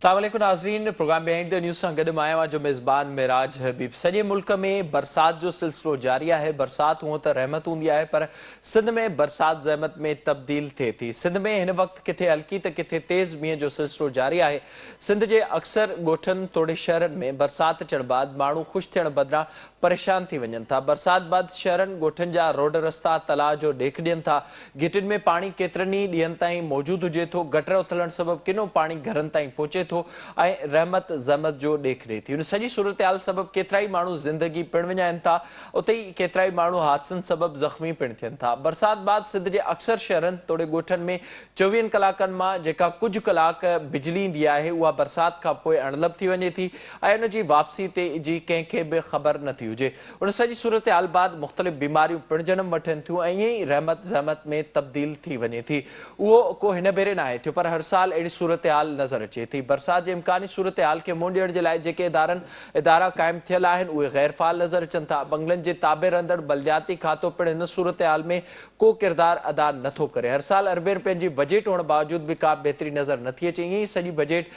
अस्सलामुअलैकुम नाज़रीन, programme behind the news सां गॾु मां आहियां जो मेज़बान मिराज हबीब। सॼे मुल्क में बरसात जो सिलसिलो जारी आहे। बरसात हूअं त रहमत हूंदी आहे, पर सिंध में बरसात ज़हमत में तब्दील थिए थी। सिंध में हिन वक़्तु किथे हल्की त किथे तेज़ मींहं जो सिलसिलो जारी आहे। सिंध जे अक्सर ॻोठनि तोड़े शहरनि में बरसात अचण बाद माण्हू ख़ुशि थियण बदिरां परेशान थी वञनि था। बरसात बाद शहरनि ॻोठनि जा रोड रस्ता तलाउ जो ॾेख ॾियनि था। घिटियुनि में पाणी केतिरनि ई ॾींहंनि ताईं मौजूदु हुजे थो। गटर उथलण सबबि किनो पाणी घरनि ताईं पहुचे थो ऐं रहमत ज़हमत जो ॾेख ॾिए थी। उन सॼी सूरत हाल सबबि केतिरा ई माण्हू ज़िंदगी पिणु विञाइनि था। उते ई केतिरा ई माण्हू हादसनि सबबि ज़ख़्मी पिणु थियनि था। बरसात बाद सिंध जे अक्सर शहरनि तोड़े ॻोठनि में 24 कलाकनि मां जेका कुझु कलाक बिजली ईंदी आहे, उहा बरसात खां पोइ अणलभ थी वञे थी ऐं उन जी वापसी ते जी कंहिंखे बि ख़बर नथी हुजे। उन सॼी सूरत हाल बाद मुख़्तलिफ़ बीमारियूं पिणु जनम वठनि थियूं ऐं ईअं ई रहमत ज़हमत में तब्दील थी वञे थी। उहो को हिन भेरे न आहे थियो, पर हर साल अहिड़ी सूरत हाल नज़र अचे थी। बरसात जे इम्कानी सूरत हाल खे मुंहुं ॾियण जे लाइ जेके इदारा क़ाइमु थियल आहिनि, उहे गैर फ़ाल नज़र अचनि था। बंगलनि जे ताबे रहंदड़ बल्दियाती खातो पिणु हिन सूरत हाल में को किरदारु अदा नथो करे। हर साल अरबे रुपयनि जी बजेट हुअण बावजूदि बि का बहितरी नज़र नथी अचे। ईअं ई सॼी बजेट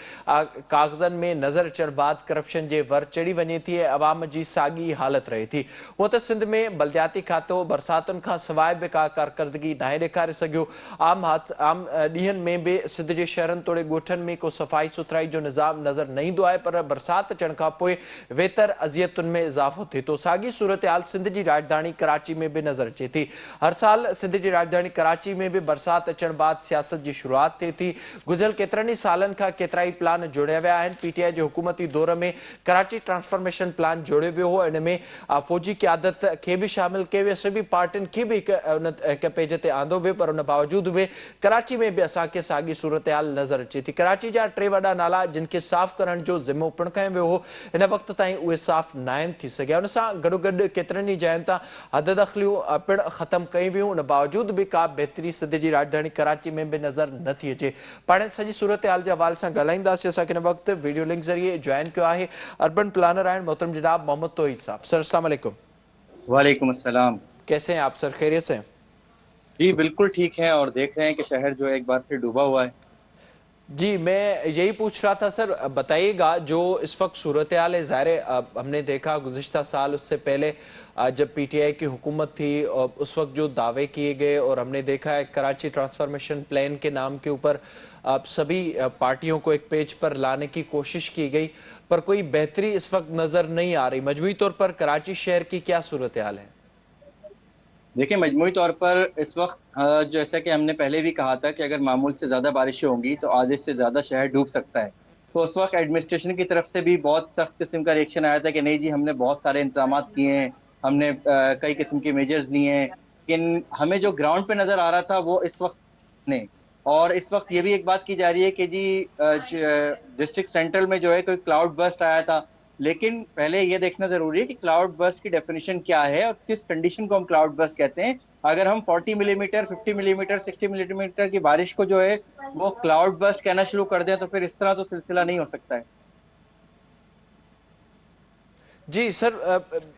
कागज़नि में नज़र अचण बाद करप्शन जे वर चढ़ी वञे थी ऐं अवाम जी साॻी हालत रहे थी। हूअं त सिंध में बल्दियाती खातो बरसातुनि खां सवाइ बि का कारकर्दगी नाहे ॾेखारे सघियो। आम ॾींहंनि में बि सिंध जे शहरनि तोड़े ॻोठनि में को सफ़ाई सुथराई जो निज़ाम नज़र न ईंदो आहे, पर बरसात अचण खां पोइ वेतर अज़ियतुनि में इज़ाफ़ो थिए थो। साॻी सूरत हाल सिंध जी राजधानी कराची में बि नज़र अचे थी। हर साल सिंध जी राजधानी कराची में बि बरसात अचण बाद सियासत जी शुरूआत थिए थी। गुज़िरियल केतिरनि ई सालनि खां केतिरा ई प्लान जोड़िया विया आहिनि। पीटीआई जे हुकूमती दौर में कराची ट्रांसफॉर्मेशन प्लान जोड़ियो वियो हो। इन में फ़ौजी क़यादत खे बि शामिल कयो वियो। सभी पार्टियुनि खे बि हिक पेज ते आंदो वियो, पर उन बावजूदि बि कराची में बि असांखे साॻी सूरत हाल नज़र अचे थी। कराची जा 3 वॾा नाला जिन खे साफ़ करण जो ज़िम्मो पिणु खंयो वियो हो, हिन वक़्त ताईं उहे साफ़ न आहिनि थी सघिया। उन सां गॾोगॾु केतिरनि ई जॻहियुनि तां हद दख़लियूं पिणु ख़तमु कयूं वियूं। उन बावजूदि बि का बहितरी सिंध जी राजधानी कराची में बि नज़र नथी अचे। पाण सॼी सूरत हाल जे हवाले सां ॻाल्हाईंदासीं। असांखे हिन वक़्तु वीडियो लिंक ज़रिए जॉइन कयो आहे अर्बन प्लानर आहिनि मोहतरम जनाब मोहम्मद तौहीद साहब। सर अस्सलाम वालेकुम। वालेकुम अस्सलाम। कैसे हैं आप सर? खैरियत से हैं? जी बिल्कुल ठीक है, और देख रहे हैं कि शहर जो है एक बार फिर डूबा हुआ है। जी, मैं यही पूछ रहा था सर, बताइएगा जो इस वक्त सूरत हाल है। ज़ाहिर है हमने देखा गुज़िश्ता साल, उससे पहले जब पीटीआई की हुकूमत थी और उस वक्त जो दावे किए गए, और हमने देखा है कराची ट्रांसफॉर्मेशन प्लान के नाम के ऊपर सभी पार्टियों को एक पेज पर लाने की कोशिश की गई, पर कोई बेहतरी इस वक्त नज़र नहीं आ रही। मजमूई तौर पर कराची शहर की क्या सूरत हाल है? देखिए, मजमूई तौर पर इस वक्त जैसा कि हमने पहले भी कहा था कि अगर मामूल से ज्यादा बारिशें होंगी तो आधे से ज्यादा शहर डूब सकता है। तो उस वक्त एडमिनिस्ट्रेशन की तरफ से भी बहुत सख्त किस्म का रिएक्शन आया था कि नहीं जी, हमने बहुत सारे इंतजाम किए हैं, हमने कई किस्म के मेजर्स लिए हैं, लेकिन हमें जो ग्राउंड पे नजर आ रहा था वो इस वक्त नहीं। और इस वक्त ये भी एक बात की जा रही है कि जी डिस्ट्रिक्ट सेंट्रल में जो है कोई क्लाउड बर्स्ट आया था, लेकिन पहले यह देखना जरूरी है कि क्लाउड बर्स्ट की डेफिनेशन क्या है और किस कंडीशन को हम क्लाउड बर्स्ट कहते हैं। अगर हम 40 मिलीमीटर, 50 मिलीमीटर, 60 मिलीमीटर की बारिश को जो है वो क्लाउड बर्स्ट कहना शुरू कर दें तो फिर इस तरह तो सिलसिला नहीं हो सकता है। जी सर,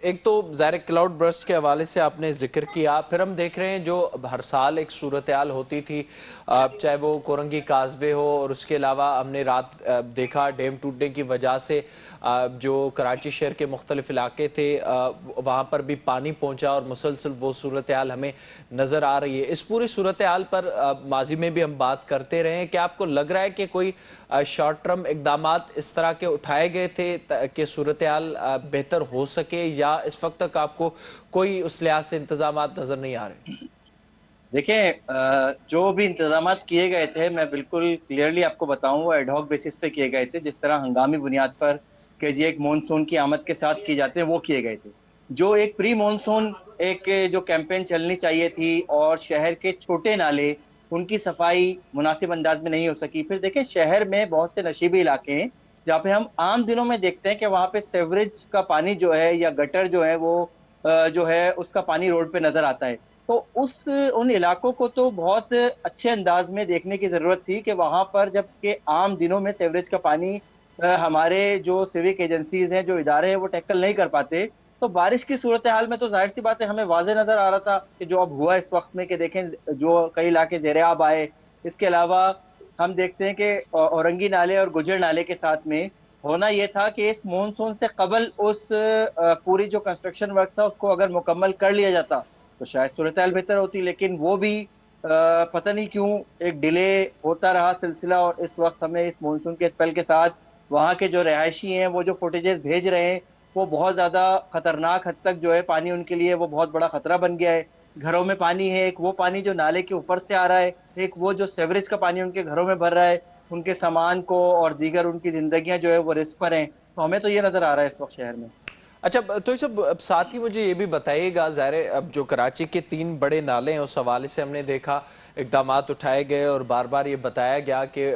एक तो ज़ाहिर क्लाउड बर्स्ट के हवाले से आपने जिक्र किया, फिर हम देख रहे हैं जो हर साल एक सूरत हाल होती थी, चाहे वो कोरंगी काजवे हो, और उसके अलावा हमने रात देखा डैम टूटने की वजह से जो कराची शहर के मुख्तलिफ इलाके थे वहाँ पर भी पानी पहुँचा, और मुसलसल वो सूरत हाल हमें नज़र आ रही है। इस पूरी सूरत हाल पर माजी में भी हम बात करते रहे हैं। क्या आपको लग रहा है कि कोई शॉर्ट टर्म इकदामात इस तरह के उठाए गए थे कि सूरत हाल बेहतर हो सके, या इस वक्त तक आपको कोई उस लिहाज से इंतजामात नज़र नहीं आ रहे? देखिए, जो भी इंतजाम किए गए थे मैं बिल्कुल क्लियरली आपको बताऊं वो एडहॉक बेसिस पे किए गए थे, जिस तरह हंगामी बुनियाद पर कि जी एक मॉनसून की आमद के साथ किए जाते हैं वो किए गए थे। जो एक प्री मॉनसून एक जो कैंपेन चलनी चाहिए थी और शहर के छोटे नाले उनकी सफाई मुनासिब अंदाज में नहीं हो सकी। फिर देखिए, शहर में बहुत से नशीबी इलाके हैं जहाँ पे हम आम दिनों में देखते हैं कि वहां पे सेवरेज का पानी जो है या गटर जो है वो जो है उसका पानी रोड पे नजर आता है। तो उस उन इलाकों को तो बहुत अच्छे अंदाज में देखने की जरूरत थी कि वहां पर जबकि आम दिनों में सेवरेज का पानी हमारे जो सिविक एजेंसीज हैं, जो इदारे हैं, वो टैकल नहीं कर पाते। तो बारिश की सूरत हाल में तो जाहिर सी बात है हमें वाजे नजर आ रहा था कि जो अब हुआ इस वक्त में कि देखें जो कई इलाके जेरे आब आए। इसके अलावा हम देखते हैं कि औरंगी नाले और गुजर नाले के साथ में होना यह था कि इस मानसून से कबल उस पूरी जो कंस्ट्रक्शन वर्क था उसको अगर मुकम्मल कर लिया जाता तो शायद सूरत हाल बेहतर होती, लेकिन वो भी पता नहीं क्यों एक डिले होता रहा सिलसिला। और इस वक्त हमें इस मानसून के स्पेल के साथ वहाँ के जो रहायशी हैं वो जो फुटेजेस भेज रहे हैं वो बहुत ज्यादा खतरनाक हद तक जो है पानी उनके लिए वो बहुत बड़ा खतरा बन गया है। घरों में पानी है, एक वो पानी जो नाले के ऊपर से आ रहा है, एक वो जो सेवरेज का पानी उनके घरों में भर रहा है, उनके सामान को और दीगर उनकी जिंदगियां जो है वो रिस्क पर हैं। तो हमें तो ये नजर आ रहा है इस वक्त शहर में। अच्छा, तो ये सब अब साथ ही मुझे ये भी बताइएगा, ज़ाहिर है अब जो कराची के 3 बड़े नाले हैं उस हवाले से हमने देखा इक़दामात उठाए गए और बार बार ये बताया गया कि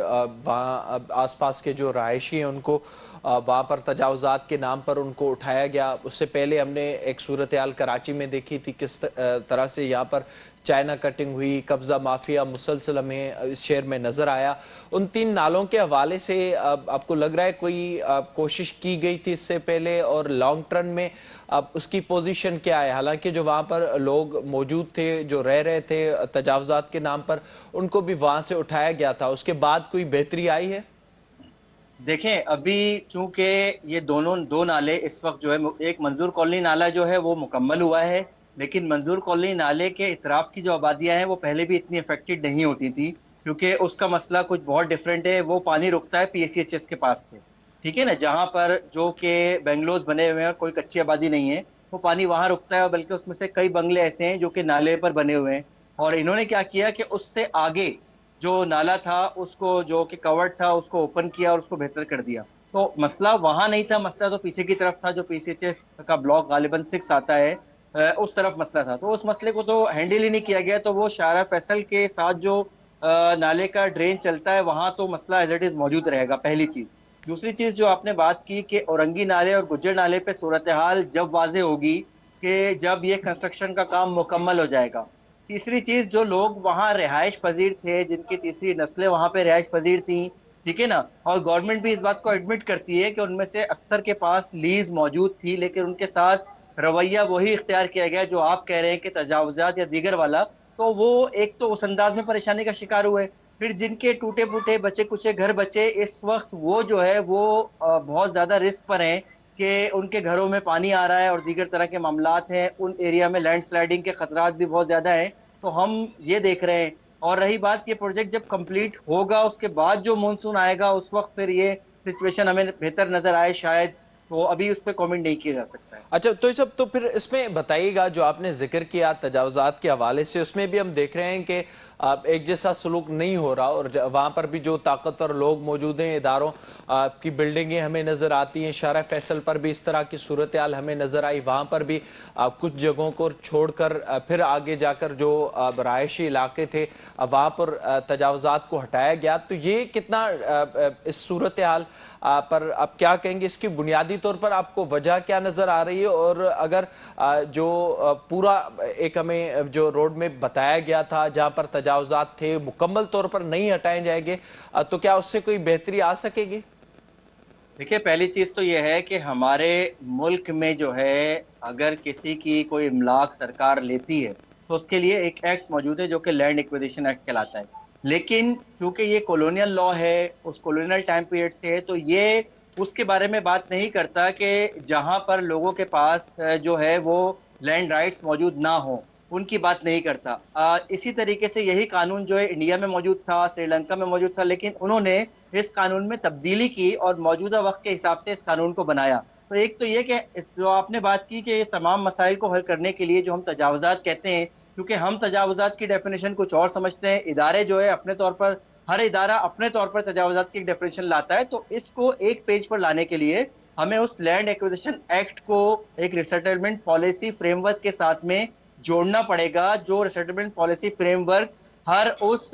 वहाँ अब आसपास के जो रहायशी हैं उनको वहाँ पर तजावुज़ात के नाम पर उनको उठाया गया। उससे पहले हमने एक सूरत हाल कराची में देखी थी किस तरह से यहाँ पर चाइना कटिंग हुई, कब्ज़ा माफिया मुसलसल हमें इस शहर में नज़र आया। उन 3 नालों के हवाले से अब आपको लग रहा है कोई कोशिश की गई थी इससे पहले, और लॉन्ग टर्म में अब उसकी पोजीशन क्या है? हालांकि जो वहाँ पर लोग मौजूद थे, जो रह रहे थे तजावुज़ात के नाम पर, उनको भी वहाँ से उठाया गया था, उसके बाद कोई बेहतरी आई है? देखें, अभी चूंकि ये दोनों दो नाले इस वक्त जो है, एक मंजूर कॉलोनी नाला जो है वो मुकम्मल हुआ है, लेकिन मंजूर कॉलोनी नाले के इतराफ की जो आबादियां हैं वो पहले भी इतनी अफेक्टेड नहीं होती थी, क्योंकि उसका मसला कुछ बहुत डिफरेंट है। वो पानी रुकता है पीएसीएचएस के पास से, ठीक है ना, जहां पर जो कि बेंगलोज बने हुए हैं और कोई कच्ची आबादी नहीं है, वो पानी वहां रुकता है। और बल्कि उसमें से कई बंगले ऐसे हैं जो कि नाले पर बने हुए हैं। और इन्होंने क्या किया कि उससे आगे जो नाला था उसको, जो कि कवर्ड था, उसको ओपन किया और उसको बेहतर कर दिया। तो मसला वहां नहीं था, मसला तो पीछे की तरफ था, जो पीसीएचएस का ब्लॉक गालिबन 6 आता है, उस तरफ मसला था। तो उस मसले को तो हैंडल ही नहीं किया गया। तो वो शारा फैसल के साथ जो नाले का ड्रेन चलता है वहां तो मसला एज इट इज मौजूद रहेगा, पहली चीज। दूसरी चीज जो आपने बात की कि औरंगी नाले और गुज्जर नाले पे सूरत हाल जब वाजे होगी कि जब ये कंस्ट्रक्शन का काम मुकम्मल हो जाएगा। तीसरी चीज, जो लोग वहां रिहाइश पजीर थे, जिनकी तीसरी नस्लें वहां पे रिहाइश पजीर थी, ठीक है ना, और गवर्नमेंट भी इस बात को एडमिट करती है कि उनमें से अक्सर के पास लीज मौजूद थी, लेकिन उनके साथ रवैया वही इख्तियार किया गया जो आप कह रहे हैं कि तजावुजात या दीगर वाला। तो वो एक तो उस अंदाज में परेशानी का शिकार हुए। फिर जिनके टूटे फूटे बचे कुचे घर बचे, इस वक्त वो जो है वो बहुत ज्यादा रिस्क पर हैं कि उनके घरों में पानी आ रहा है और दीगर तरह के मामलात हैं। उन एरिया में लैंडस्लाइडिंग के खतरात भी बहुत ज्यादा हैं। तो हम ये देख रहे हैं। और रही बात, ये प्रोजेक्ट जब कंप्लीट होगा उसके बाद जो मानसून आएगा उस वक्त फिर ये सिचुएशन हमें बेहतर नजर आए शायद। तो अभी उस पर कमेंट नहीं किया जा सकता है। अच्छा, तो ये सब तो फिर इसमें बताइएगा, जो आपने जिक्र किया तजावुज़ात के हवाले से, उसमें भी हम देख रहे हैं कि एक जैसा सलूक नहीं हो रहा, और वहाँ पर भी जो ताकतवर लोग मौजूद हैं, इदारों की बिल्डिंगें हमें नज़र आती हैं। शारा फैसल पर भी इस तरह की सूरत हाल हमें नज़र आई, वहाँ पर भी कुछ जगहों को छोड़कर फिर आगे जाकर जो रहायशी इलाके थे वहाँ पर तजावुज़ात को हटाया गया। तो ये कितना इस सूरत हाल पर आप क्या कहेंगे? इसकी बुनियादी तौर पर आपको वजह क्या नज़र आ रही है? और अगर जो पूरा एक हमें जो रोड में बताया गया था जहां पर तजावुज़ात थे मुकम्मल तौर पर नहीं हटाए जाएंगे, तो क्या उससे कोई बेहतरी आ सकेगी? देखिए, पहली चीज तो यह है कि हमारे मुल्क में जो है अगर किसी की कोई इमलाक सरकार लेती है तो उसके लिए एक एक्ट मौजूद है जो कि लैंड एक्विजिशन एक्ट कहलाता है। लेकिन क्योंकि ये कॉलोनियल लॉ है, उस कॉलोनियल टाइम पीरियड से है, तो ये उसके बारे में बात नहीं करता कि जहां पर लोगों के पास जो है वो लैंड राइट्स मौजूद ना हो, उनकी बात नहीं करता। इसी तरीके से यही कानून जो है इंडिया में मौजूद था, श्रीलंका में मौजूद था, लेकिन उन्होंने इस कानून में तब्दीली की और मौजूदा वक्त के हिसाब से इस कानून को बनाया। तो एक तो ये कि जो आपने बात की कि ये तमाम मसाइल को हल करने के लिए जो हम तजावुजात कहते हैं, क्योंकि हम तजावुजात की डेफिनेशन कुछ और समझते हैं, इदारे जो है अपने तौर पर, हर इदारा अपने तौर पर तजावुजात की डेफिनेशन लाता है। तो इसको एक पेज पर लाने के लिए हमें उस लैंड एक्विजिशन एक्ट को एक रिसेटलमेंट पॉलिसी फ्रेमवर्क के साथ में जोड़ना पड़ेगा। जो रिसेटलमेंट पॉलिसी फ्रेमवर्क हर उस,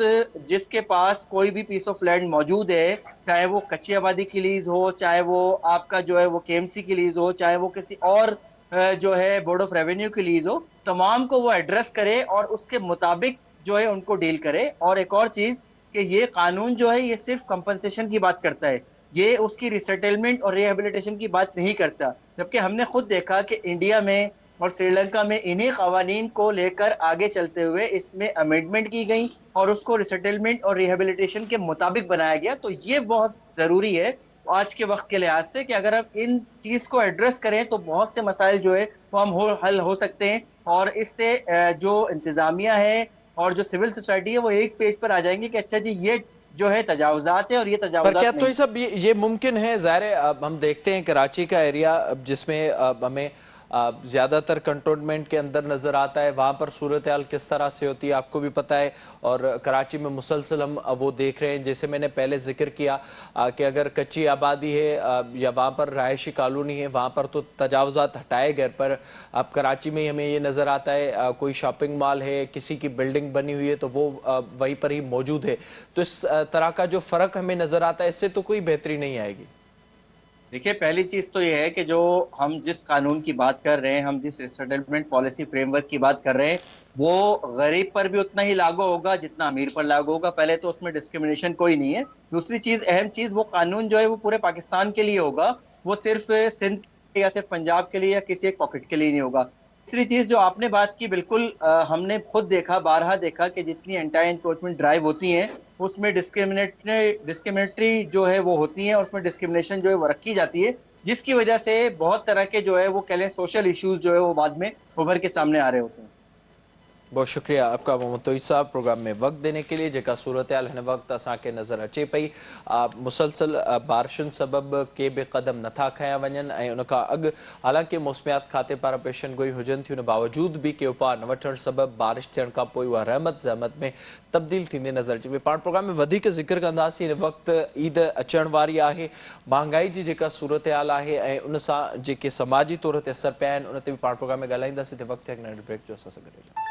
जिसके पास कोई भी पीस ऑफ लैंड मौजूद है, चाहे वो कच्ची आबादी की लीज हो, चाहे वो आपका जो है वो केएमसी की लीज हो, चाहे वो किसी और जो है बोर्ड ऑफ रेवेन्यू की लीज हो, तमाम को वो एड्रेस करे और उसके मुताबिक जो है उनको डील करे। और एक और चीज कि ये कानून जो है ये सिर्फ कंपनसेशन की बात करता है, ये उसकी रिसेटलमेंट और रिहेबिलिटेशन की बात नहीं करता। जबकि हमने खुद देखा कि इंडिया में और श्रीलंका में इन्हीं कवानीन को लेकर आगे चलते हुए इसमें अमेंडमेंट की गई और उसको रिसेटलमेंट और रिहेबिलिटेशन के मुताबिक बनाया गया। तो ये बहुत जरूरी है आज के वक्त के लिहाज से कि अगर हम इन चीज को एड्रेस करें तो बहुत से मसाइल जो है वो हम हल हो सकते हैं, और इससे जो इंतजामिया है और जो सिविल सोसाइटी है वो एक पेज पर आ जाएंगे कि अच्छा जी ये जो है तजावुजात है और ये पर क्या तजावुजात तो नहीं। ये सब ये मुमकिन है? ज़ाहिर है अब हम देखते हैं कराची का एरिया जिसमें हमें ज़्यादातर कंटोनमेंट के अंदर नज़र आता है, वहाँ पर सूरत हाल किस तरह से होती है आपको भी पता है। और कराची में मुसलसल हम वो देख रहे हैं, जैसे मैंने पहले जिक्र किया कि अगर कच्ची आबादी है या वहाँ पर रहायशी कॉलोनी है, वहाँ पर तो तजावुजात हटाए गए, पर अब कराची में हमें ये नज़र आता है कोई शॉपिंग मॉल है, किसी की बिल्डिंग बनी हुई है तो वो वहीं पर ही मौजूद है। तो इस तरह का जो फ़र्क हमें नज़र आता है, इससे तो कोई बेहतरी नहीं आएगी। देखिए, पहली चीज तो ये है कि जो हम जिस कानून की बात कर रहे हैं, हम जिस सेटलमेंट पॉलिसी फ्रेमवर्क की बात कर रहे हैं, वो गरीब पर भी उतना ही लागू होगा जितना अमीर पर लागू होगा। पहले तो उसमें डिस्क्रिमिनेशन कोई नहीं है। दूसरी चीज, अहम चीज, वो कानून जो है वो पूरे पाकिस्तान के लिए होगा, वो सिर्फ सिंध या सिर्फ पंजाब के लिए या किसी एक पॉकेट के लिए नहीं होगा। तीसरी चीज जो आपने बात की, बिल्कुल हमने खुद देखा, बारहा देखा कि जितनी एंटी एनक्रोचमेंट ड्राइव होती हैं उसमें डिस्क्रिमिनेटरी जो है वो होती है, और उसमें डिस्क्रिमिनेशन जो है वो रखी जाती है, जिसकी वजह से बहुत तरह के जो है वो कह लें सोशल इश्यूज जो है वो बाद में उभर के सामने आ रहे होते हैं। बहुत शुक्रिया आपका मोहम्मद तोई साहब प्रोग्राम में वक्त देने के लिए। जेका सूरत हाल हिन वक्त असांखे नज़र अचे पई, मुसलसल बारिशुनि सबब के बि क़दम नथा खया वञनि ऐं उन खां अॻु हालांकि मौसमियात खाते पारां पेशन गोई हुजनि थियूं, उन बावजूद बि के उपा न वठण सबब बारिश थियण खां पोइ उहा रहमत ज़हमत में तब्दील थींदे नज़र अचे पई। पाण प्रोग्राम में वधीक ज़िक्र कंदासीं। हिन वक़्तु ईद अचण वारी आहे, महांगाई जी जेका सूरत हाल आहे ऐं उन सां जेके समाजी तौर ते असर पिया आहिनि, उन ते बि पाण प्रोग्राम में ॻाल्हाईंदासीं। त वक़्तु हिकु नंढे ब्रेक जो असां सां गॾु।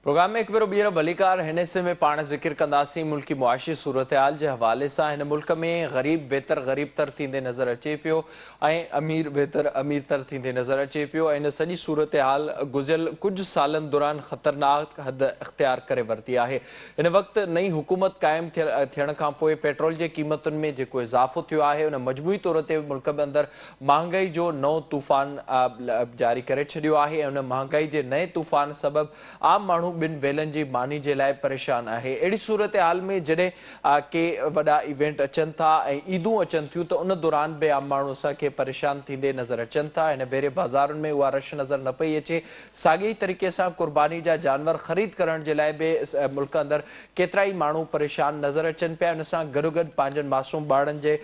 प्रोग्राम में एक बार ॿीहर भलीकार। हिन हिस्से में पाण ज़िक्र कंदासीं मुल्की मुआशी सूरत हाल जे हवाले सां। हिन मुल्क में ग़रीब बेहतर ग़रीब तर थींदे नज़र अचे पियो ऐं अमीर बेहतर अमीर तर थींदे नज़र अचे पियो। ऐं इन सॼी सूरत हाल गुज़िरियल कुझु सालनि दौरान ख़तरनाक हद इख़्तियार करे वरिती आहे। हिन वक़्तु नई हुकूमत क़ाइमु थियण खां पोइ पेट्रोल जे क़ीमतुनि में जेको इज़ाफ़ो थियो आहे, उन मजमूई तौर ते मुल्क में अंदरि महांगाई जो नओं तूफ़ान जारी करे छॾियो आहे। ऐं उन महांगाई जे नए तूफ़ान सबबि आम माण्हू ॿिनि वेलनि जी मानी जे लाइ परेशान आहे। अहिड़ी सूरत हाल में जॾहिं के वॾा इवेंट अचनि था ऐं ईदूं अचनि थियूं, त उन दौरान बि आम माण्हू असांखे परेशान थींदे नज़र अचनि था। हिन भेरे बाज़ारुनि में उहा रश नज़र न पई अचे। साॻिए तरीक़े सां क़ुर्बानी जा जानवर ख़रीद करण जे लाइ बि मुल्क अंदरि केतिरा ई माण्हू परेशान नज़र अचनि पिया। उन सां गॾोगॾु पंहिंजनि मासूम ॿारनि जे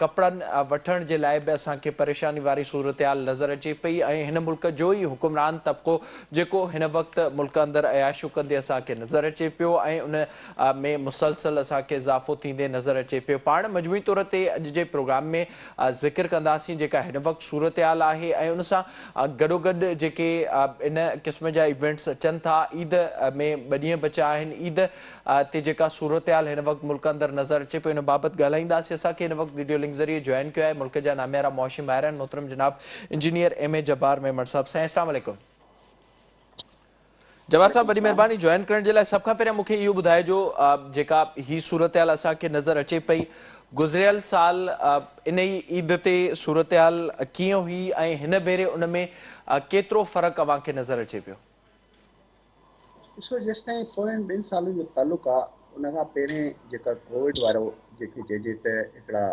कपिड़नि वठण जे लाइ बि असांखे परेशानी वारी सूरत हाल नज़र अचे पई। ऐं हिन मुल्क जो ई हुकुमरान तबिको जेको हिन वक़्तु मुल्क अंदरि अयाशू कंदे असांखे नज़र अचे पियो ऐं उन में मुसलसल असांखे इज़ाफ़ो थींदे नज़र अचे पियो। पाण मजमूई तौर ते अॼु जे प्रोग्राम में ज़िक्र कंदासीं जेका हिन वक़्तु सूरत हाल आहे ऐं उन सां गॾोगॾु जेके इन क़िस्म जा इवेंट्स अचनि था। ईद में 2 ॾींहं बचा आहिनि। ईद ते जेका सूरत हाल हिन वक़्तु मुल्क अंदरि नज़र अचे पियो, इन बाबति ॻाल्हाईंदासीं। असांखे हिन वक़्तु वीडियो लिंक ज़रिए जॉइन कयो आहे मुल्क जा नामियारा मुआशी माहिर आहिनि मोहतरम जनाब इंजीनियर M.A. जब्बार मेमण साहब। साईं अस्सलाम वालेकुम। जब्बार साहब, वॾी महिरबानी जॉइन करण जे लाइ। सभ खां पहिरियों मूंखे इहो ॿुधाइजो जेका ही सूरत हाल असांखे नज़र अचे पई गुज़िरियल साल इन ई ईद ते सूरत हाल कीअं हुई ऐं हिन भेरे उन में केतिरो फ़र्क़ु अव्हांखे नज़र अचे पियो? ॾिसो, जेसिताईं पोयनि 2 सालनि जो तालुक़ु आहे, उन खां पहिरें जेका कोविड वारो जेके चइजे त हिकिड़ा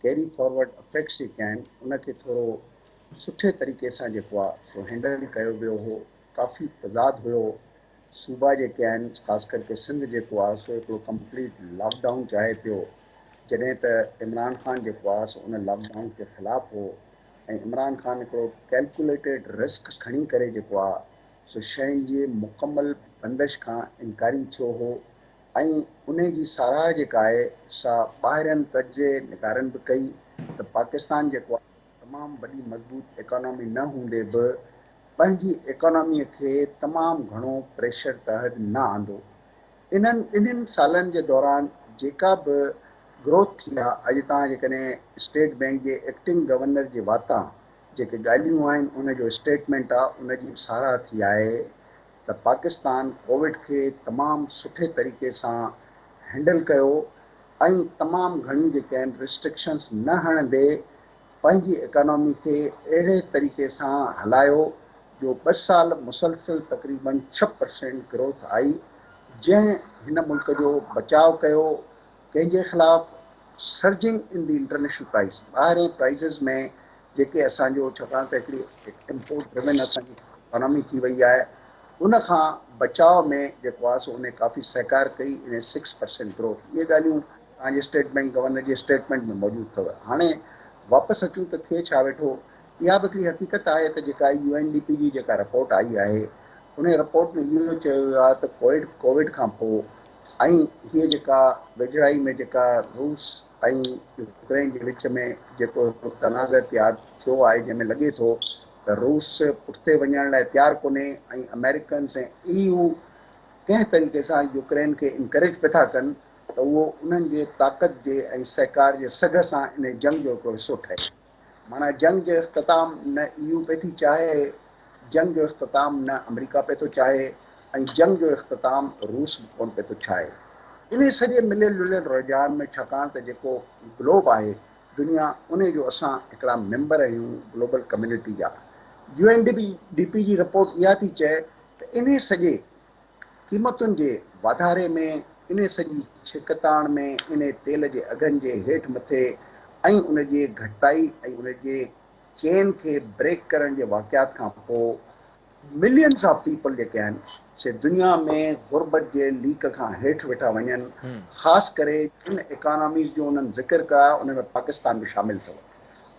कैरी फॉरवर्ड इफेक्ट्स जेके आहिनि, उनखे थोरो सुठे तरीक़े सां जेको आहे सो हैंडल कयो वियो हो। काफ़ी तज़ाद हुयो। सूबा जेके आहिनि, ख़ासि करके सिंध जेको आहे सो हिकिड़ो कंप्लीट लॉकडाउन चाहे पियो, जॾहिं त इमरान ख़ान जेको आहे सो उन लॉकडाउन जे ख़िलाफ़ु हो। ऐं इमरान ख़ान हिकिड़ो कैलकुलेटेड रिस्क खणी करे जेको आहे सो शयुनि जे मुकमल बंदिश खां इनकारी थियो हो। ऐं उन जी साराह जेका आहे सा ॿाहिरियनि तर्जे निगारनि बि कई त पाकिस्तान जेको आहे तमामु वॾी मज़बूत इकोनॉमी न हूंदे बि पंहिंजी इकोनॉमीअ खे तमामु घणो प्रेशर तहत न आंदो। इन्हनि सालनि जे दौरान जेका बि ग्रोथ थी आहे, अॼु तव्हां जेकॾहिं स्टेट बैंक जे एक्टिंग गवर्नर जे वातां जेके ॻाल्हियूं आहिनि उन जो स्टेटमेंट आहे, उन जी साराह थी आहे त पाकिस्तान कोविड खे तमामु सुठे तरीक़े सां हैंडल कयो ऐं तमामु घणियूं जेके आहिनि रिस्ट्रिक्शंस न हणंदे पंहिंजी इकोनॉमी खे अहिड़े तरीक़े सां हलायो जो 2 साल मुसलसिल तक़रीबन 6% ग्रोथ आई, जंहिं हिन मुल्क जो बचाव कयो कंहिंजे ख़िलाफ़ surging in the international price, ॿाहिरें प्राइज़िस में जेके असांजो छाकाणि त हिकिड़ी इम्पोर्ट ड्रिवन असांजी इकोनॉमी थी वई आहे, उन खां बचाव में जेको आहे सो उन काफ़ी सहकार कई, इन 6% ग्रोथ। इहे ॻाल्हियूं तव्हांजे स्टेट बैंक गवर्नर जे स्टेटमेंट में मौजूदु अथव। हाणे वापसि अचूं त थिए छा वेठो, इहा बि हिकिड़ी हक़ीक़त आहे त जेका UNDP जी जेका रिपोर्ट आई आहे, उन रिपोर्ट में इहो चयो वियो आहे त कोविड खां पोइ ऐं हीअ जेका वेझड़ाई में जेका रूस ऐं यूक्रेन जे विच में जेको तनाज़ तयारु थियो आहे, जंहिंमें लॻे थो त रूस पुठिते वञण लाइ तयारु कोन्हे ऐं अमेरिकन्स ऐं EU कंहिं तरीक़े सां यूक्रेन खे इनकरेज पिया था कनि त उहो उन्हनि जे ताक़त जे ऐं सहकार जे सघ सां इन जंग जो हिकिड़ो हिसो ठहे। माना जंग जो इख़्तिताम न EU पे थी चाहे, जंग जो इख़्तिताम न अमेरिका पे थो चाहे, ऐं जंग जो इख़्तिताम रूस बि कोन पे थो चाहे। इन सॼे मिलियल जुलियल रुझान में छाकाणि त जेको ग्लोब आहे दुनिया, उन जो असां हिकिड़ा मेंबर आहियूं ग्लोबल कम्युनिटी जा। UNDP जी रिपोर्ट इहा थी चए त इन सॼे क़ीमतुनि जे वाधारे में, इन सॼी छिकताण में, इन तेल जे अघनि जे हेठि मथे ऐं उन जे घटिताई ऐं उन जे चेन खे ब्रेक करण जे वाक़ियात खां पोइ मिलियंस ऑफ पीपल जेके आहिनि से दुनिया में गुरबत जे लीक खां हेठि वेठा वञनि। ख़ासि करे जिन इकोनॉमीज़ जो उन्हनि ज़िक्र कया उन में पाकिस्तान बि शामिलु अथव।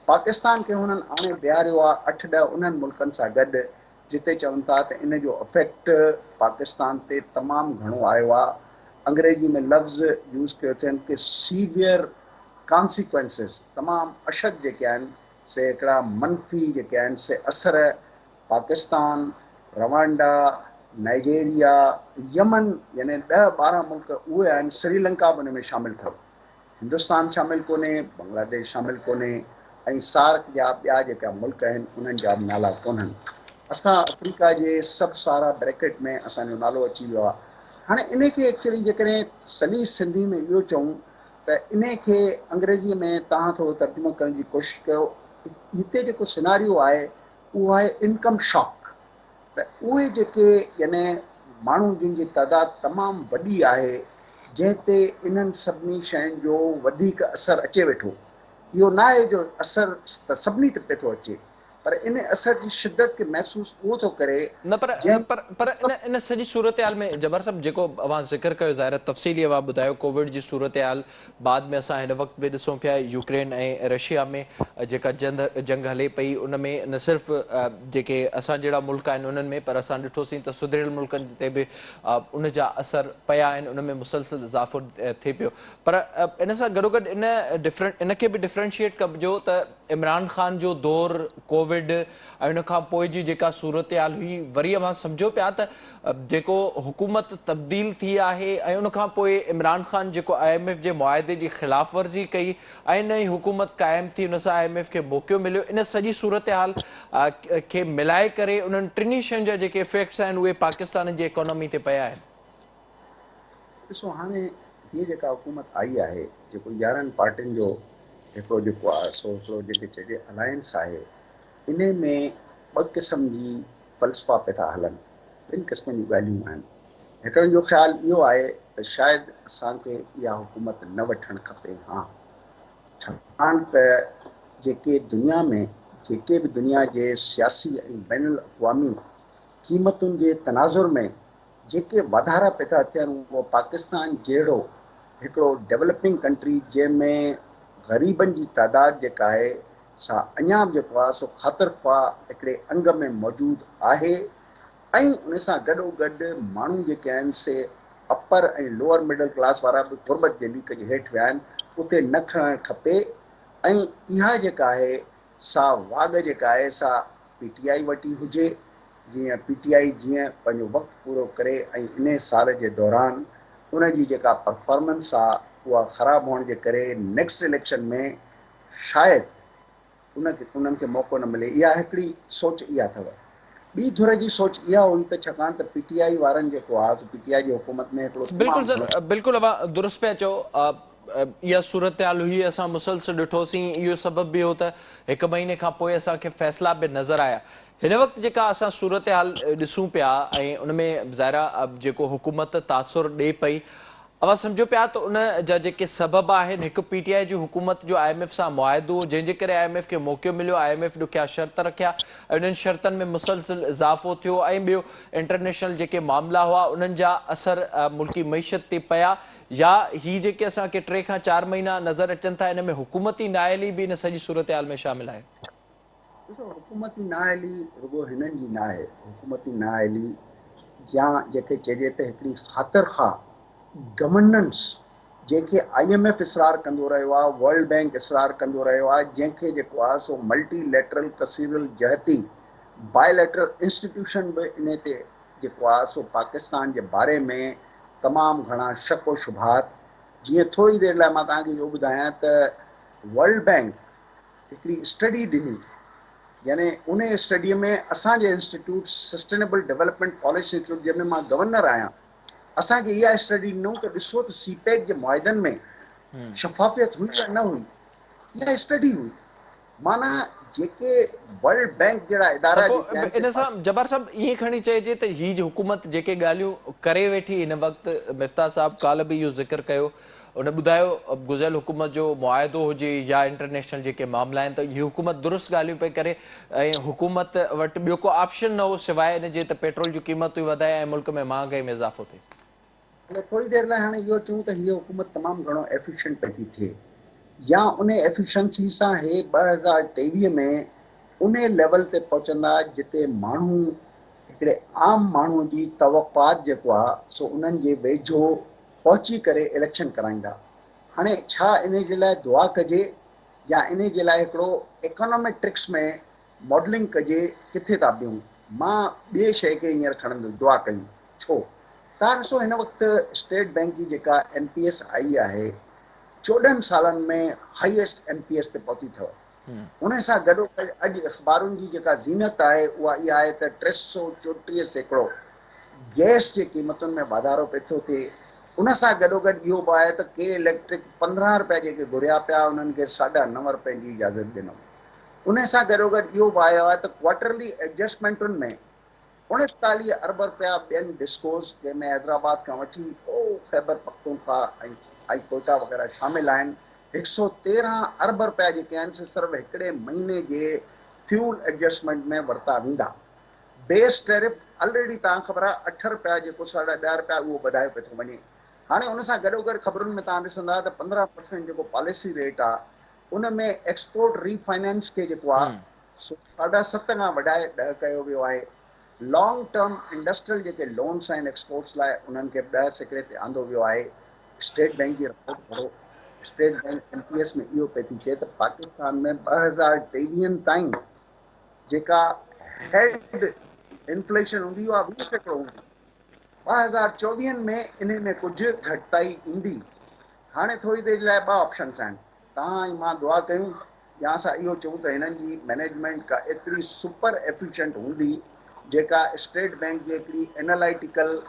पाकिस्तान खे हुननि हाणे बीहारियो आहे 8-10 उन्हनि मुल्कनि सां गॾु जिते चवनि था त इन जो इफेक्ट पाकिस्तान ते तमामु घणो आयो आहे। अंग्रेजी में लफ़्ज़ यूज़ कयो अथनि कि सीवियर कॉन्सिक्वेंसिस, तमामु अशद जेके आहिनि से हिकिड़ा मनफ़ी जेके आहिनि से असर पाकिस्तान, रवांडा, नाइजेरिया, यमन, यानी 10-12 मुल्क उहे आहिनि, श्रीलंका बि उन में शामिलु अथव। हिंदुस्तान शामिलु कोन्हे, बांग्लादेश शामिलु कोन्हे, ऐं सार्क जा ॿिया जेका मुल्क आहिनि उन्हनि जा बि नाला कोन्हनि। असां अफ्रीका जे सब सारा ब्रैकेट में असांजो नालो अची वियो आहे। हाणे इन खे एक्चुअली जेकॾहिं सलीस सिंधी में इहो चऊं त इन खे अंग्रेज़ीअ में तव्हां थोरो तर्जुमो करण जी कोशिशि कयो। हिते जेको सिनारियो आहे उहो आहे इनकम शॉक। त उहे जेके यानी माण्हू जिन जी तइदाद तमामु वॾी आहे, जंहिं ते इन्हनि सभिनी शयुनि जो वधीक असरु अचे वेठो। इहो न आहे जो असरु त सभिनी ते पियो थो अचे, पर इन असर जी शिदत खे महसूसु उहो थो करे न पर पर पर इन सॼी सूरत हाल में जबर साहब जेको अवां ज़िक्र कयो ज़ाहिर तफ़सीली अवां ॿुधायो कोविड जी सूरत हाल बाद में असां हिन वक़्तु बि ॾिसूं पिया यूक्रेन ऐं रशिया में जेका जंग हले पई उन में न सिर्फ़ु जेके असां जहिड़ा मुल्क आहिनि उन्हनि में, पर असां ॾिठोसीं त सुधिरियल मुल्कनि ते बि उन जा असर पिया आहिनि, उन में मुसलसिल इज़ाफ़ो थिए पियो। पर इन सां गॾोगॾु इनखे बि डिफ्रेंशिएट कबिजो त इमरान ख़ान जो दौरु कोविड ऐं उन खां पोइ जी जेका सूरत हाल हुई, वरी अवां सम्झो पिया त जेको हुकूमत तब्दील थी आहे ऐं उन खां पोइ इमरान ख़ान जेको IMF जे मुआहिदे जी ख़िलाफ़ वर्ज़ी कई ऐं नई हुकूमत क़ाइमु थी, उन सां IMF खे मौक़ो मिलियो, इन सॼी सूरत हाल खे मिलाए करे उन्हनि टिनी शयुनि जा जेके इफेक्ट्स आहिनि उहे पाकिस्तान जी इकोनॉमी ते पिया आहिनि। ॾिसो, हाणे हीअ जेका हुकूमत आई आहे, जेको 11 पार्टियुनि जो हिकिड़ो जेको आहे सो हिकिड़ो जेके चइजे अलायंस आहे, इन में 2 क़िस्म जी फ़लसफ़ा पिया था हलनि, 2 क़िस्मनि जूं ॻाल्हियूं आहिनि। हिकिड़नि जो ख़्यालु इहो आहे त शायदि असांखे इहा हुकूमत न वठणु खपे। हा, छाकाणि त जेके दुनिया में जेके बि दुनिया जे सियासी ऐं बैनुल अक़वामी क़ीमतुनि जे तनाज़ुर में जेके वाधारा पिया था थियनि, उहो पाकिस्तान जहिड़ो हिकिड़ो डेवलपिंग कंट्री जंहिंमें ग़रीबनि जी तादाद जेका आहे सा अञा बि जेको आहे सो ख़ातिरख़्वाह हिकिड़े अंग में मौजूदु आहे, ऐं उन सां गॾोगॾु माण्हू जेके आहिनि से अपर ऐं लोअर मिडल क्लास वारा बि गुरबत जे लीक जे हेठि विया आहिनि, उते न खणणु खपे। ऐं इहा जेका आहे सा वाग जेका आहे सा PTI वटी हुजे जीअं पीटीआई जीअं पंहिंजो वक़्तु पूरो करे ऐं इन साल जे दौरान उन जी जेका परफॉर्मेंस आहे उहा ख़राबु हुअण जे करे नेक्स्ट इलेक्शन में शायदि उन्हनि खे मौक़ो न मिले। इहा हिकिड़ी सोच इहा अथव। ॿी धुर जी सोच इहा हुई त छाकाणि त पीटीआई वारनि जेको आहे पीटीआई जी हुकूमत में हिकिड़ो बिल्कुलु तमामु घणो सर, बिल्कुलु अवां दुरुस्त पिया चओ। इहा सूरत हाल हुई, असां मुसलसल ॾिठोसीं। इहो सबबु बि हो त हिकु महीने खां पोइ असांखे फ़ैसिला बि नज़र आया। हिन वक़्तु जेका असां सूरत हाल ॾिसूं पिया ऐं उन में ज़ाहिरा जेको हुकूमत तासुर ॾिए पई, अवां सम्झो पिया त उन जा जेके सबबु आहिनि, हिकु पीटीआई जी हुकूमत जो IMF सां मुआहिदो, जंहिंजे करे IMF खे मौक़ो मिलियो, IMF ॾुखिया शर्त रखिया, उन्हनि शर्तनि में मुसलसिल इज़ाफ़ो थियो ऐं ॿियो इंटरनेशनल जेके मामला हुआ उन्हनि जा असर मुल्की मईशत ते पिया। या ही जेके असांखे 3 खां 4 महीना नज़र अचनि था, इन में हुकूमती नाअहली बि इन सॼी सूरत हाल में शामिल आहे। ॾिसो, हुकूमती नाअहली रुॻो हिननि जी न आहे। हुकूमती नाअहली या जेके चइजे त हिकिड़ी ख़ातिरख़्वाह गवर्नेंस जंहिंखे IMF इसरार कंदो रहियो आहे, वर्ल्ड बैंक इसरार कंदो रहियो आहे, जंहिंखे जेको आहे सो मल्टीलेटरल कसीरल जहती बायलैटरल इंस्टीट्यूशन बि इन ते जेको आहे सो पाकिस्तान जे बारे में तमामु घणा शक व शुबहात। जीअं थोरी देरि लाइ मां तव्हांखे इहो ॿुधायां त वर्ल्ड बैंक हिकिड़ी स्टडी ॾिनी, यानी उन स्टडीअ में असांजे institute sustainable development policy institute जंहिंमें मां गवर्नर आहियां, असांखे इहा स्टडी ॾिनऊं त ॾिसो त CPEC जे मुआदनि में शफ़ाफ़ियत हुई या न हुई। इहा स्टडी हुई। माना जेके वर्ल्ड बैंक जहिड़ा इदारा सपो जेके आहिनि इन सां जब्बार साहब ईअं खणी चइजे त ही जो हुकूमत जेके ॻाल्हियूं करे वेठी हिन वक़्तु, मिफ्ता साहब काल्ह बि इहो ज़िक्र कयो, उन ॿुधायो गुज़िरियल हुकूमत जो मुआहिदो हुजे या इंटरनेशनल जेके मामला आहिनि, त हीअ हुकूमत दुरुस्त ॻाल्हियूं पई करे ऐं हुकूमत वटि ॿियो को ऑप्शन न हो सवाइ इन जे त पेट्रोल जूं क़ीमतूं वधाए ऐं मुल्क में महांगाई में इज़ाफ़ो थिए। थोरी देरि लाइ हाणे इहो चऊं त हीअ हुकूमत तमामु घणो एफिशिएंट पई थी थिए, या उन एफिशिएंसी सां हे 2023 में उन लेवल ते पहुचंदा जिते माण्हू हिकिड़े आम माण्हूअ जी तवक़ात जेको आहे सो उन्हनि जे वेझो पहुची करे इलेक्शन कराईंदा। हाणे छा इन जे लाइ दुआ कजे या इन जे लाइ हिकिड़ो इकोनॉमिक ट्रिक्स में मॉडलिंग कजे, किथे था ॿियूं? मां ॿिए शइ खे हींअर खणंदुसि, दुआ कयूं। छो? तव्हां ॾिसो, हिन वक़्तु स्टेट बैंक जी जेका MPS आई आहे 14 सालनि में हाईएस्ट MPS ते पहुती अथव। उन सां गॾोगॾु अॼु अख़बारुनि जी जेका ज़ीनत आहे उहा इहा आहे त 334 सैकड़ो गैस जे क़ीमतुनि में वाधारो पए थो थिए। उन सां गॾोगॾु इहो बि आहे त के इलेक्ट्रिक 15 रुपए जेके घुरिया पिया उन्हनि खे 9.5 रुपए जी इजाज़त ॾिनो। उन सां गॾोगॾु इहो बि आयो आहे त क्वार्टरली एडजस्टमेंटुनि में 39 अरब रुपया ॿियनि डिस्कोस, जंहिंमें हैदराबाद खां वठी खैबर पख्तूनख्वा ऐं कोयटा वग़ैरह शामिल आहिनि, 113 अरब रुपया जेके आहिनि से सिर्फ़ु हिकिड़े महीने जे फ्यूल एडजस्टमेंट में वरिता वेंदा। बेस टैरिफ ऑलरेडी तव्हां ख़बर आहे 8 रुपया जेको 10.5 रुपया उहो वधायो पियो थो वञे। हाणे उन सां गॾोगॾु ख़बरुनि में तव्हां ॾिसंदा त 15% जेको पॉलिसी रेट आहे उन में एक्सपोर्ट रीफाइनेंस खे जेको आहे 7.5 खां वधाए 10 कयो वियो आहे। लॉन्ग टर्म इंडस्ट्रियल जेके लोन्स आहिनि एक्सपोर्ट्स लाइ उन्हनि खे 10 सैकड़े ते आंदो वियो आहे। स्टेट बैंक जी रिपोर्ट पढ़ो, स्टेट बैंक MPS में इहो पई थी चए त पाकिस्तान में 2023 ताईं जेका हेड इन्फ्लेशन हूंदी उहा 20 सैकड़ो हूंदी। 2024 में इन में कुझु घटिताई ईंदी। हाणे थोरी देरि लाइ 2 ऑप्शन्स आहिनि, तव्हां ऐं मां दुआ कयूं या असां इहो चऊं त हिननि जी मैनेजमेंट का एतिरी सुपर एफिशिएंट हूंदी जेका स्टेट बैंक जी हिकिड़ी एनालिटिकल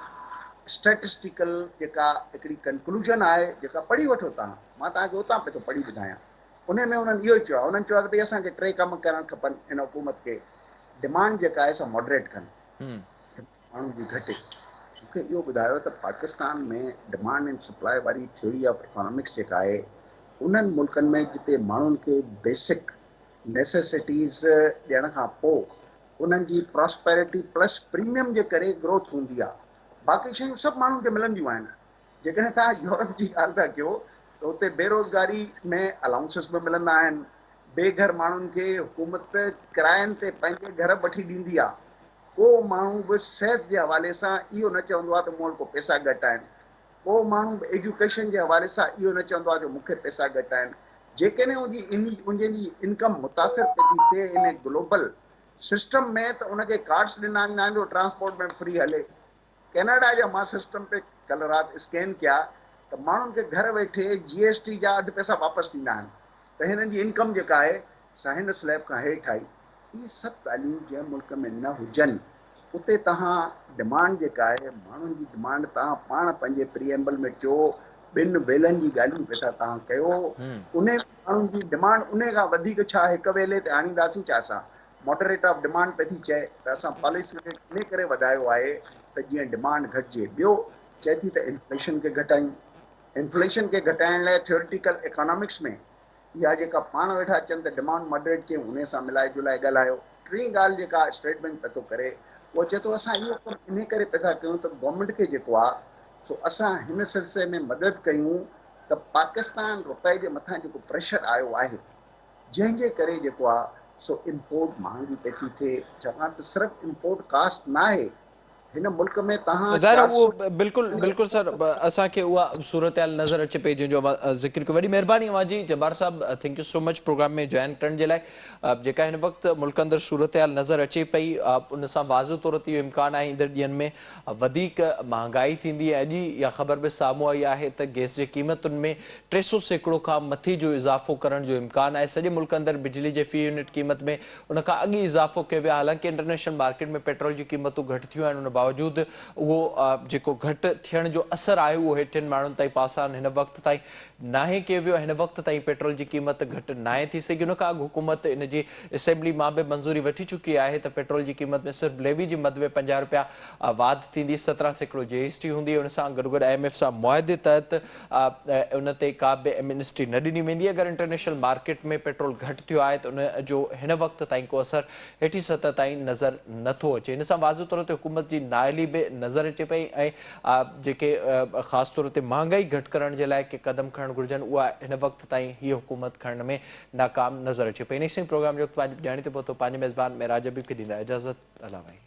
स्टैटिस्टिकल जेका हिकिड़ी कंक्लूजन आहे, जेका पढ़ी वठो तव्हां, मां तव्हांखे उतां पियो थो पढ़ी ॿुधायां। उन में उन्हनि इहो ई चयो आहे, उन्हनि चयो आहे त भई असांखे 3 कम करणु खपनि हिन हुकूमत खे। डिमांड जेका आहे सा मॉडरेट कनि, माण्हू जी घटे। मूंखे इहो ॿुधायो त पाकिस्तान में डिमांड एंड सप्लाई वारी थ्योरी ऑफ इकोनॉमिक्स जेका आहे उन्हनि मुल्कनि में जिते माण्हुनि खे बेसिक नेसेसिटीज़ ॾियण खां पोइ उन्हनि जी प्रॉस्पेरिटी प्लस प्रीमियम जे करे ग्रोथ हूंदी आहे। बाक़ी शयूं सभु माण्हुनि खे मिलंदियूं आहिनि। जेकॾहिं तव्हां यूरोप जी ॻाल्हि था कयो त उते बेरोज़गारी में अलाउंसिस बि मिलंदा आहिनि। बेघर माण्हुनि खे हुकूमत किरायनि ते पंहिंजे घर वठी ॾींदी आहे। को माण्हू बि सिहत जे हवाले सां इहो न चवंदो आहे त मूं वटि को पैसा घटि आहिनि। को माण्हू बि एजुकेशन जे हवाले सां इहो न चवंदो आहे जो मूंखे पैसा घटि आहिनि। जेकॾहिं उनजी इनकम मुतासिर पई थी थिए इन ग्लोबल सिस्टम में त उनखे कार्ड्स ॾिना वेंदा आहिनि जो ट्रांसपोर्ट में फ्री हले। कैनेडा जा मां सिस्टम पे कल राति स्कैन कया त माण्हुनि खे घर वेठे GST जा अधु पैसा वापसि थींदा आहिनि त हिननि जी इनकम जेका आहे सा हिन स्लैब खां हेठि आई। इहे सभु ॻाल्हियूं जंहिं मुल्क में न हुजनि उते तव्हां डिमांड जेका आहे माण्हुनि जी डिमांड तव्हां पाण पंहिंजे प्रीएम्बल में चयो ॿिनि बेलनि जी ॻाल्हियूं पिया था तव्हां कयो उन माण्हुनि जी डिमांड उन खां वधीक छा हिकु वेले ते आणींदासीं छा असां मॉडरेट ऑफ डिमांड पई थी चए त असां पॉलिसी रेट इन करे वधायो आहे त जीअं डिमांड घटिजे। ॿियो चए थी त इन्फ्लेशन खे घटायूं। इन्फ्लेशन खे घटाइण लाइ थियोरिटिकल इकोनॉमिक्स में इहा जेका पाण वेठा अचनि त डिमांड मॉडरेट कयूं उन सां मिलाए जुलाए ॻाल्हायो। टी ॻाल्हि जेका स्टेट बैंक पियो थो करे उहो चए थो असां इहो कमु इन करे पिया था कयूं त गवर्नमेंट खे जेको आहे सो असां हिन सिलसिले में मदद कयूं त पाकिस्तान रुपए जे मथां जेको प्रेशर आयो आहे जंहिंजे करे जेको आहे सो इम्पोर्ट महांगी पई थी थिए छाकाणि त सिर्फ़ु इम्पोर्ट कास्ट न आहे हिन मुल्क में तव्हां ज़ाहिर आहे 400 उहो बिल्कुलु सर असांखे उहा सूरत हाल नज़र अचे पई जंहिंजो ज़िक्र कयो। वॾी महिरबानी अवांजी Jabbar sahab, thank you so much program में जॉइन करण जे लाइ। जेका हिन वक़्तु मुल्क अंदरि सूरत हाल नज़र अचे पई उन सां वाज़ो तौर ते इहो इम्कानु आहे ईंदड़ ॾींहंनि में वधीक महांगाई थींदी। अॼु इहा ख़बर बि साम्हूं आई आहे त गैस जे क़ीमतुनि में 300% खां मथे जो इज़ाफ़ो करण जो इम्कानु आहे। सॼे मुल्क अंदरि बिजली जे फ़ी यूनिट क़ीमत में उन खां अॻु इज़ाफ़ो कयो वियो आहे। हालांकि इंटरनेशनल मार्केट में पेट्रोल जी क़ीमतूं घटि थियूं आहिनि, उन बावजूदि उहो जेको घटि थियण जो असरु आहे उहो हेठियुनि माण्हुनि ताईं पासान हिन वक़्त ताईं नाहे कयो वियो। हिन वक़्त ताईं पेट्रोल जी क़ीमत घटि नाहे थी सघी। उन खां अॻु हुकूमत इन जी असेंबली मां बि मंज़ूरी वठी चुकी आहे त पेट्रोल जी क़ीमत में सिर्फ़ु लेवी जी मद में 50 रुपया वाध थींदी, 17% GST हूंदी। उन सां गॾु गॾु IMF सां मुआदे तहत उन ते का बि एमनेस्टी न ॾिनी वेंदी। अगरि इंटरनेशनल मार्केट में पेट्रोल घटि थियो आहे त उन जो हिन वक़्त ताईं को असरु हेठी सतह ताईं नज़र नथो अचे। हिन सां वाज़ो तौर ते हुकूमत जी नाअहली बि नज़र अचे पई ऐं जेके ख़ासि तौर ते महांगाई घटि करण जे लाइ के क़दम खणणु घुरिजनि उहा हिन वक़्त ताईं हीअ हुकूमत खणण में नाकाम नज़र अचे पई। इन प्रोग्राम जो वक़्तु पंहिंजी ॼाणी ते पहुतो। पंहिंजे मेज़बान मेराज हबीब खे ॾींदा इजाज़त। अला भाई।